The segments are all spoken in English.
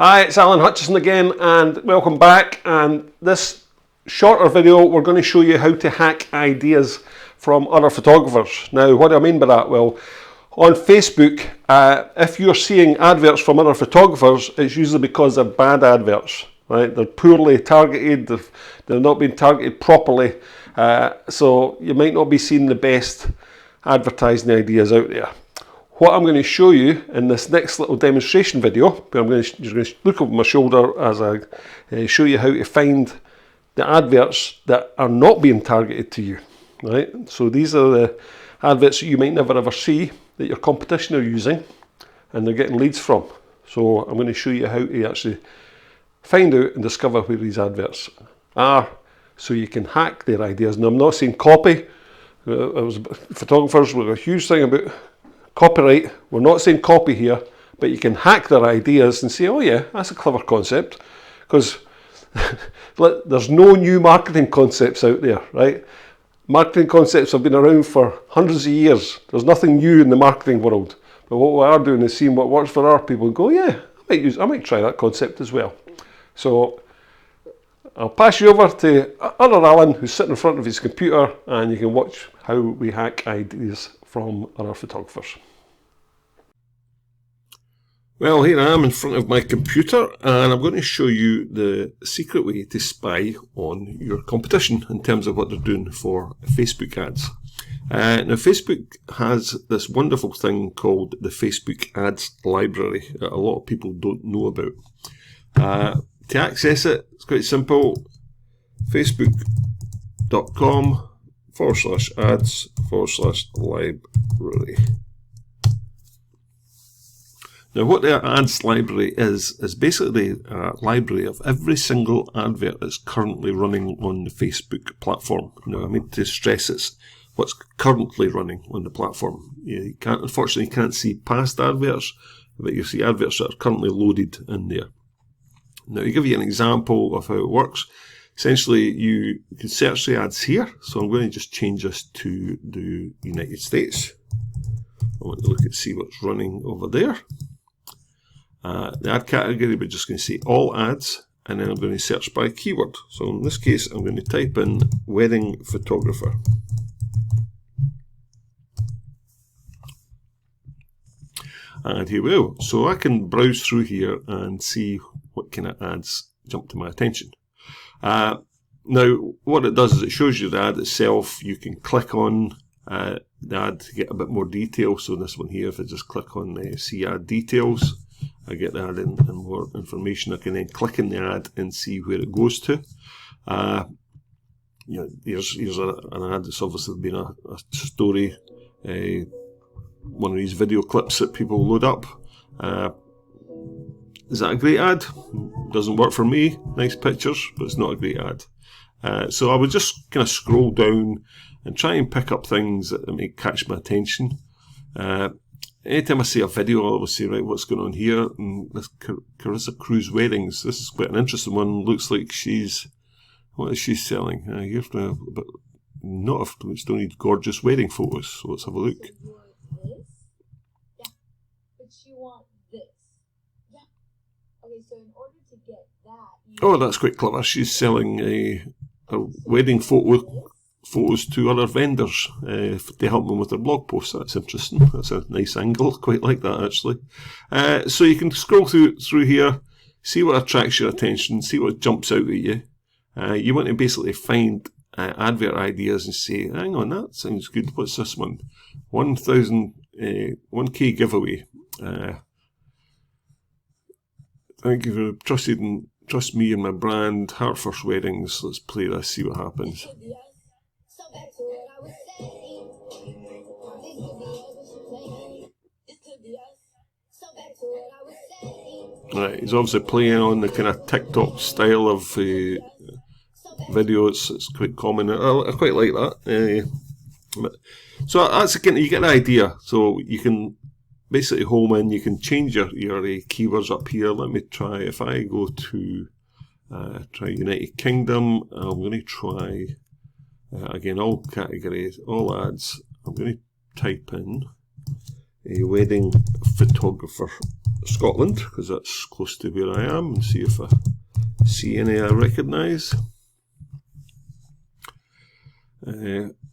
Hi, it's Alan Hutchison again, and welcome back. And this shorter video, we're going to show you how to hack ideas from other photographers. Now, what do I mean by that? Well, on Facebook, if you're seeing adverts from other photographers, it's usually because they're bad adverts, right? They're poorly targeted, they're not being targeted properly, so you might not be seeing the best advertising ideas out there. What I'm going to show you in this next little demonstration video, I'm going to look over my shoulder as I show you how to find the adverts that are not being targeted to you, right? So these are the adverts that you might never ever see that your competition are using and they're getting leads from. So I'm going to show you how to actually find out and discover where these adverts are so you can hack their ideas. Now, I'm not saying copy. Photographers with a huge thing about copyright. We're not saying copy here, but you can hack their ideas and say, oh yeah, that's a clever concept, because there's no new marketing concepts out there, right? Marketing concepts have been around for hundreds of years. There's nothing new in the marketing world. But what we are doing is seeing what works for our people and go, yeah, I might try that concept as well. So I'll pass you over to other Alan, who's sitting in front of his computer, and you can watch how we hack ideas from other photographers. Well, here I am in front of my computer, and I'm going to show you the secret way to spy on your competition in terms of what they're doing for Facebook ads. Now, Facebook has this wonderful thing called the Facebook Ads Library that a lot of people don't know about. To access it, it's quite simple. Facebook.com/ads/library. Now, what the ads library is basically a library of every single advert that's currently running on the Facebook platform. Now, I mean to stress it's what's currently running on the platform. You can't, unfortunately, you can't see past adverts, but you see adverts that are currently loaded in there. Now, to give you an example of how it works, essentially you can search the ads here. So I'm going to just change this to the United States. I want to look at see what's running over there. The ad category, we're just going to say all ads, and then I'm going to search by keyword. So in this case, I'm going to type in wedding photographer. And here we go. So I can browse through here and see what kind of ads jump to my attention. Now, what it does is it shows you the ad itself. You can click on the ad to get a bit more detail. So this one here, if I just click on see ad details, I get the ad and more information. I can then click in the ad and see where it goes to. Here's an ad that's obviously been a story, one of these video clips that people load up. Is that a great ad? Doesn't work for me. Nice pictures, but it's not a great ad. So I would just kind of scroll down and try and pick up things that may catch my attention. Anytime I see a video, I'll always say, right, what's going on here? And this Carissa Cruz Weddings. This is quite an interesting one. Looks like what is she selling? Here's but not if we still need gorgeous wedding photos. So let's have a look. This? Yeah. But you want this. Yeah. Okay, so in order to get that, oh, that's quite clever. She's selling a wedding photos to other vendors to help them with their blog posts. That's interesting. That's a nice angle. Quite like that, actually. So you can scroll through here, see what attracts your attention, see what jumps out at you. You want to basically find advert ideas and say, hang on, that sounds good. What's this one? 1K giveaway. Thank you for trust me and my brand, Heart First Weddings. Let's play this, see what happens. Right, he's obviously playing on the kind of TikTok style of video. It's quite common. I quite like that. So that's again, you get the idea. So you can basically home in. You can change your keywords up here. Let me try. If I go to try United Kingdom, I'm going to try again all categories, all ads. I'm going to type in a wedding photographer Scotland, because that's close to where I am, and see if I see any I recognise.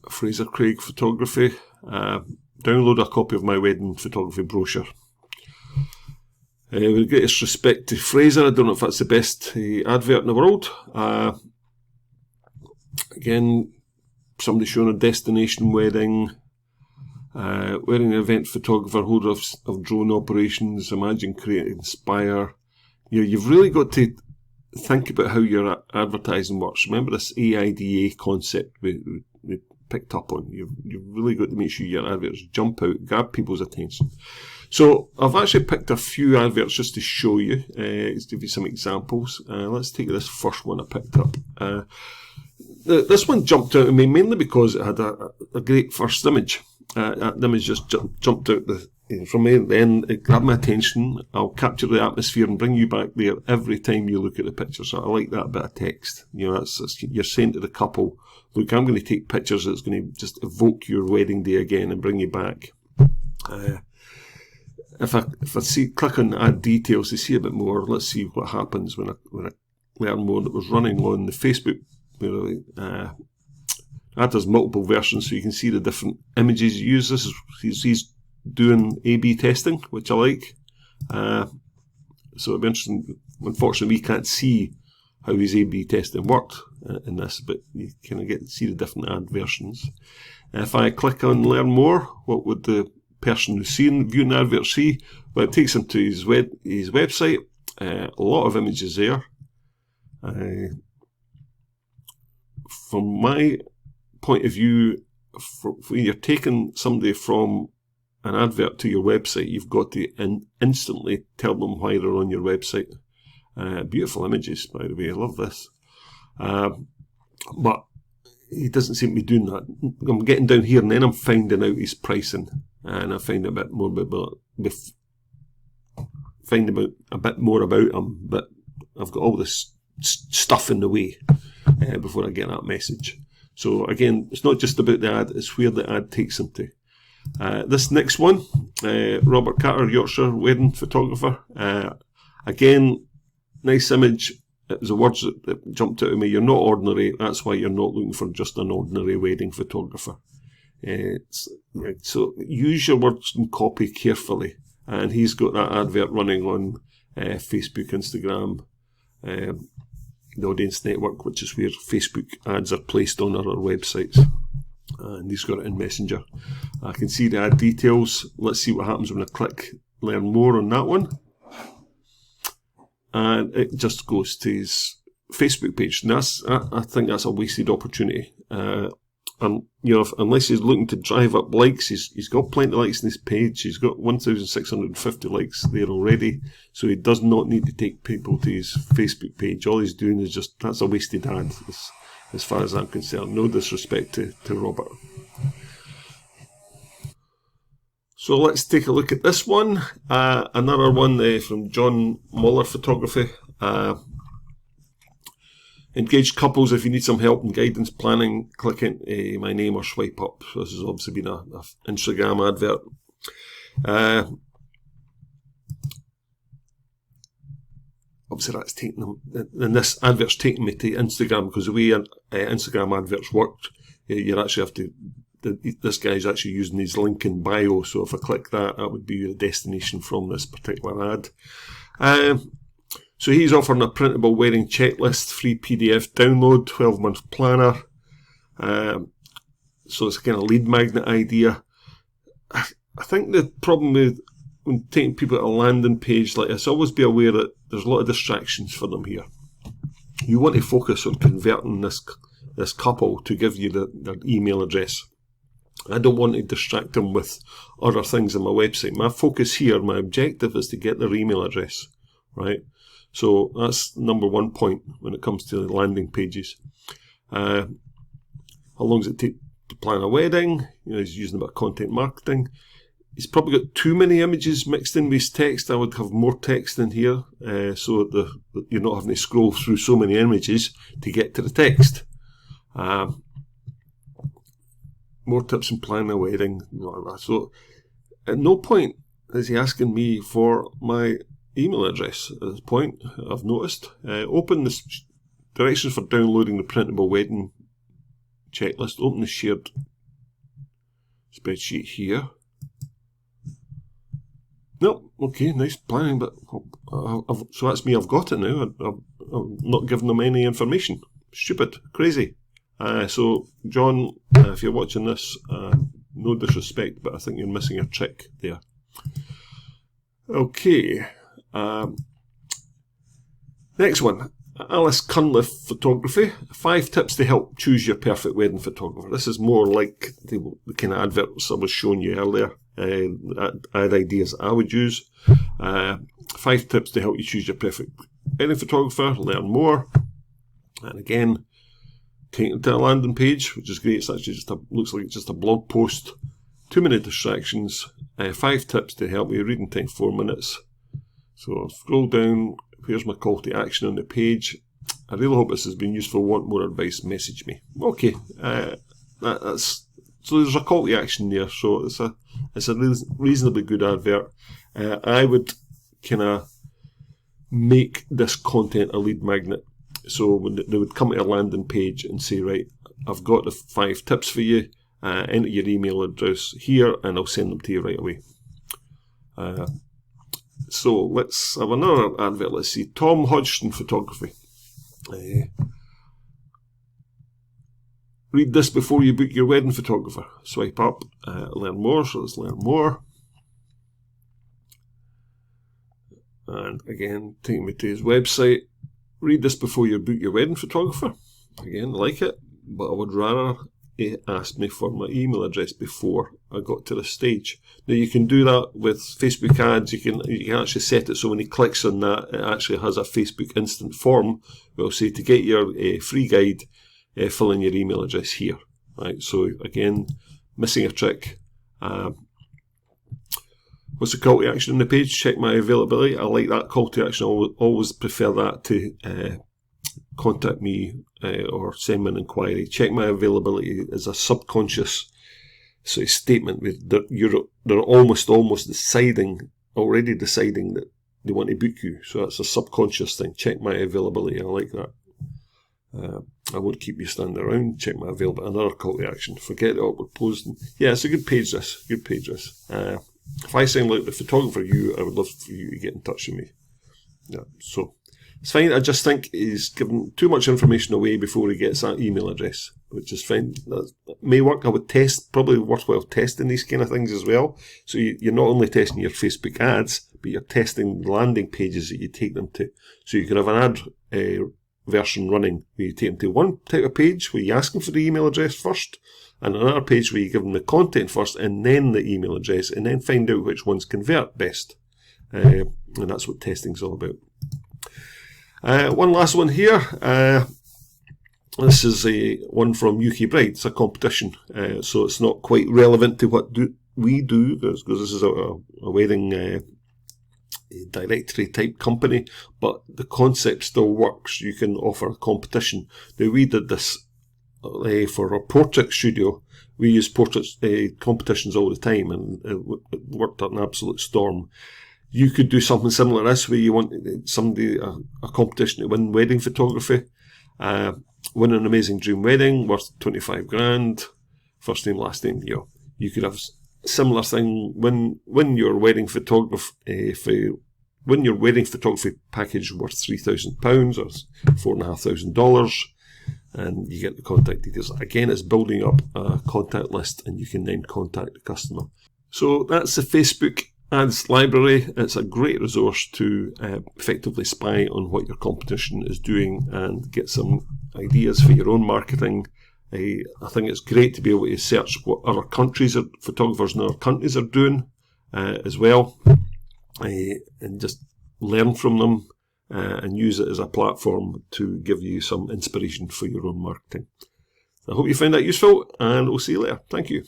Fraser Craig Photography. Download a copy of my wedding photography brochure. With greatest respect to Fraser, I don't know if that's the best advert in the world. Again, somebody showing a destination wedding, wedding event photographer, holder of drone operations, imagine, create, inspire. You've really got to think about how your advertising works. Remember this AIDA concept we picked up on. You've really got to make sure your adverts jump out, grab people's attention. So I've actually picked a few adverts just to show you, to give you some examples. Let's take this first one I picked up. This one jumped out at me mainly because it had a great first image. That image just jumped out from me, then it grabbed my attention. I'll capture the atmosphere and bring you back there every time you look at the picture. So I like that bit of text. That's you're saying to the couple, look, I'm going to take pictures that's going to just evoke your wedding day again and bring you back. If I click on add details to see a bit more, let's see what happens when I learn more. That was running on the Facebook. That does multiple versions, so you can see the different images you use. He's doing A/B testing, which I like. So it'll be interesting. Unfortunately, we can't see how his A/B testing worked in this, but you kind of get to see the different ad versions. If I click on learn more, what would the person who's viewing the advert see? Well, it takes him to his website. A lot of images there. From my point of view, when you're taking somebody from an advert to your website, you've got to instantly tell them why they're on your website. Beautiful images, by the way, I love this. But he doesn't seem to be doing that. I'm getting down here and then I'm finding out his pricing, and I find a bit more about him, but I've got all this stuff in the way before I get that message. So again, it's not just about the ad, it's where the ad takes them to. This next one, Robert Carter, Yorkshire wedding photographer. Again, nice image. It was the words that jumped out at me. You're not ordinary. That's why you're not looking for just an ordinary wedding photographer. So use your words and copy carefully. And he's got that advert running on Facebook, Instagram, the Audience Network, which is where Facebook ads are placed on other websites. And he's got it in Messenger. I can see the ad details. Let's see what happens when I click learn more on that one. And it just goes to his Facebook page. And I think that's a wasted opportunity. Unless he's looking to drive up likes, he's got plenty of likes on his page. He's got 1,650 likes there already. So he does not need to take people to his Facebook page. All he's doing is that's a wasted ad, as far as I'm concerned. No disrespect to Robert. So let's take a look at this one. Another one from John Muller Photography. Engage couples if you need some help in guidance planning. Click into my name or swipe up. So this has obviously been an Instagram advert. Obviously that's taking them, and this advert's taking me to Instagram, because the way Instagram adverts worked, you actually have to, this guy's actually using his link in bio, so if I click that would be the destination from this particular ad. So he's offering a printable wedding checklist, free PDF download, 12-month planner. So it's a kind of lead magnet idea. I think the problem with when taking people to a landing page like this, always be aware that there's a lot of distractions for them here. You want to focus on converting this couple to give you their email address. I don't want to distract them with other things on my website. My focus here, my objective is to get their email address, right? So that's number one point when it comes to the landing pages. How long does it take to plan a wedding? He's using a bit of content marketing. He's probably got too many images mixed in with his text. I would have more text in here, so you're not having to scroll through so many images to get to the text. More tips in planning a wedding. So at no point is he asking me for my email address at this point, I've noticed. Open the directions for downloading the printable wedding checklist. Open the shared spreadsheet here. Nope, okay, nice planning, but so that's me, I've got it now. I've not given them any information. Stupid, crazy. So, John, if you're watching this, no disrespect, but I think you're missing a trick there. Okay. Next one. Alice Cunliffe Photography. 5 tips to help choose your perfect wedding photographer. This is more like the kind of adverts I was showing you earlier. I had ideas I would use. 5 tips to help you choose your perfect wedding photographer. Learn more. And again, take them to a landing page, which is great. It's actually just looks like it's just a blog post. Too many distractions. 5 tips to help you. Reading time 4 minutes. So I'll scroll down. Here's my call to action on the page. I really hope this has been useful. Want more advice? Message me. Okay, so there's a call to action there. So it's a reasonably good advert. I would kind of make this content a lead magnet. So when they would come to a landing page and say, right, I've got the 5 tips for you. Enter your email address here, and I'll send them to you right away. So let's have another advert. Let's see. Tom Hodgson Photography. Read this before you book your wedding photographer. Swipe up, learn more. So let's learn more. And again, take me to his website. Read this before you book your wedding photographer. Again, I like it, but I would rather it asked me for my email address before I got to this stage. Now you can do that with Facebook ads. You can actually set it so when he clicks on that, it actually has a Facebook instant form. We'll say to get your free guide, fill in your email address here. Right. So again, missing a trick. What's the call to action on the page? Check my availability. I like that call to action. I always prefer that to contact me or send me an inquiry. Check my availability is a subconscious sort of statement with they're almost already deciding that they want to book you. So that's a subconscious thing. Check my availability. I like that. I won't keep you standing around. Check my availability. Another call to action. Forget the awkward posing. Yeah, it's a good page. This good page. This. If I sound like the photographer I would love for you to get in touch with me. Yeah. So. It's fine. I just think he's given too much information away before he gets that email address, which is fine. That may work. I would probably worthwhile testing these kind of things as well. So you're not only testing your Facebook ads, but you're testing the landing pages that you take them to. So you can have an ad version running where you take them to one type of page where you ask them for the email address first, and another page where you give them the content first and then the email address, and then find out which ones convert best. And that's what testing's all about. One last one here. This is one from UK Bride. It's a competition, so it's not quite relevant to what we do, because this is a wedding directory type company, but the concept still works. You can offer a competition. Now, we did this for our portrait studio. We use portrait competitions all the time, and it worked at an absolute storm. You could do something similar to this, where you want somebody, a competition to win wedding photography, win an amazing dream wedding worth 25 grand, first name, last name. You could have a similar thing, win your wedding photography, win your wedding photography package worth £3,000 or $4,500, and you get the contact details. Again, it's building up a contact list, and you can then contact the customer. So that's the Facebook Ads Library. It's a great resource to effectively spy on what your competition is doing and get some ideas for your own marketing. I think it's great to be able to search what other countries, photographers in other countries are doing as well, and just learn from them and use it as a platform to give you some inspiration for your own marketing. I hope you find that useful, and we'll see you later. Thank you.